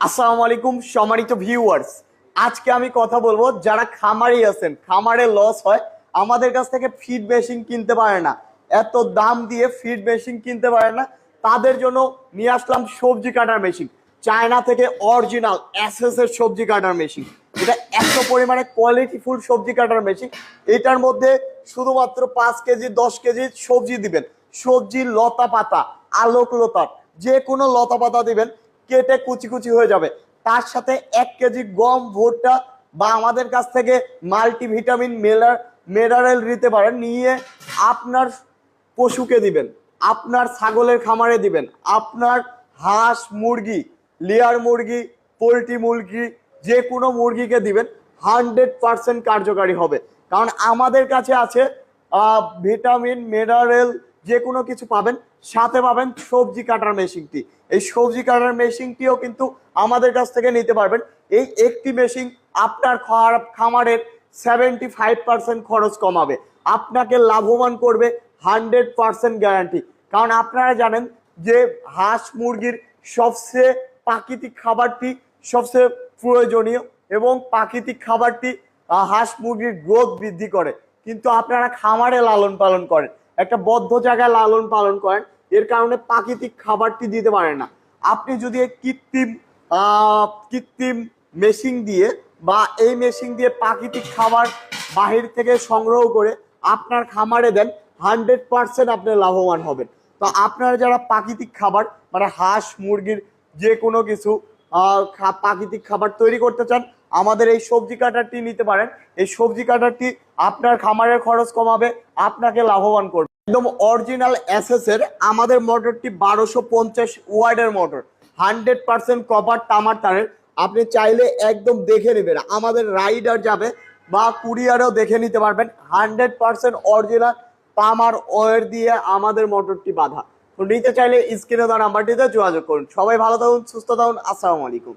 আসসালামু আলাইকুম সম্মানিত ভিউয়ার্স। আজকে আমি কথা বলবো যারা খামারি আছেন, খামারে লস হয়, আমাদের কাছ থেকে ফিড মেশিন কিনতে পারে না, এত দাম দিয়ে ফিড মেশিন কিনতে পারে না, তাদের জন্য নিয়ে আসলাম সবজি কাটার মেশিন। চায়না থেকে অরিজিনাল এসএস এর সবজি কাটার মেশিন। এটা এত পরিমাণে কোয়ালিটিফুল সবজি কাটার মেশিন। এটার মধ্যে শুধুমাত্র 5 কেজি 10 কেজি সবজি দিবেন, সবজি লতা পাতা আলোক লতার যে কোনো লতা পাতা দিবেন, কেটে কুচি কুচি হয়ে যাবে। তার সাথে 1 কেজি গম ভুট্টা বা আমাদের কাছ থেকে মাল্টিভিটামিন মিনারেল নিতে পারেন, নিয়ে আপনার পশুকে দিবেন, আপনার ছাগলের খামারে দিবেন, আপনার হাঁস মুরগি, লেয়ার মুরগি, পোলট্রি মুরগি, যে কোনো মুরগিকে দিবেন, 100% কার্যকারী হবে। কারণ আমাদের কাছে আছে ভিটামিন মিনারেল যে কোনো কিছু পাবেন, সাথে পাবেন সবজি কাটার মেশিনটি। এই সবজি কাটার মেশিনটিও কিন্তু আমাদের কাছ থেকে নিতে পারবেন। এই একটি মেশিন আপনার খামারের 75% খরচ কমাবে, আপনাকে লাভবান করবে, 100% গ্যারান্টি। কারণ আপনারা জানেন যে হাঁস মুরগির সবচেয়ে প্রাকৃতিক খাবারটি সবচেয়ে প্রয়োজনীয়, এবং প্রাকৃতিক খাবারটি হাঁস মুরগির গ্রোথ বৃদ্ধি করে। কিন্তু আপনারা খামারে লালন পালন করেন, একটা বদ্ধ জায়গায় লালন পালন করেন, এর কারণে প্রাকৃতিক খাবারটি দিতে পারে না। আপনি যদি কৃত্রিম মেশিন দিয়ে বা এই মেশিন দিয়ে প্রাকৃতিক খাবার বাহির থেকে সংগ্রহ করে আপনার খামারে দেন, 100% আপনি লাভবান হবেন। তো আপনারা যারা প্রাকৃতিক খাবার মানে হাঁস মুরগির যে কোনো কিছু প্রাকৃতিক খাবার তৈরি করতে চান, আমাদের এই সবজি কাটারটি নিতে পারেন। এই সবজি কাটারটি আপনার খামারের খরচ কমাবে, আপনাকে লাভবান করবে। একদম অরিজিনাল এসএস এর আমাদের মোটরটি 1250 ওয়াটের মোটর, 100% কপার তামার তারের। আপনি চাইলে একদম দেখে নেবেন, আমাদের রাইডার যাবে বা কুরিয়ারও দেখে নিতে পারবেন। 100% অরিজিনাল তামার ওয়্যার দিয়ে আমাদের মোটরটি বাঁধা। তো নিতে চাইলে স্ক্রিনে দেওয়া নাম্বারটিতে যোগাযোগ করুন। সবাই ভালো থাকুন, সুস্থ থাকুন। আসসালামু আলাইকুম।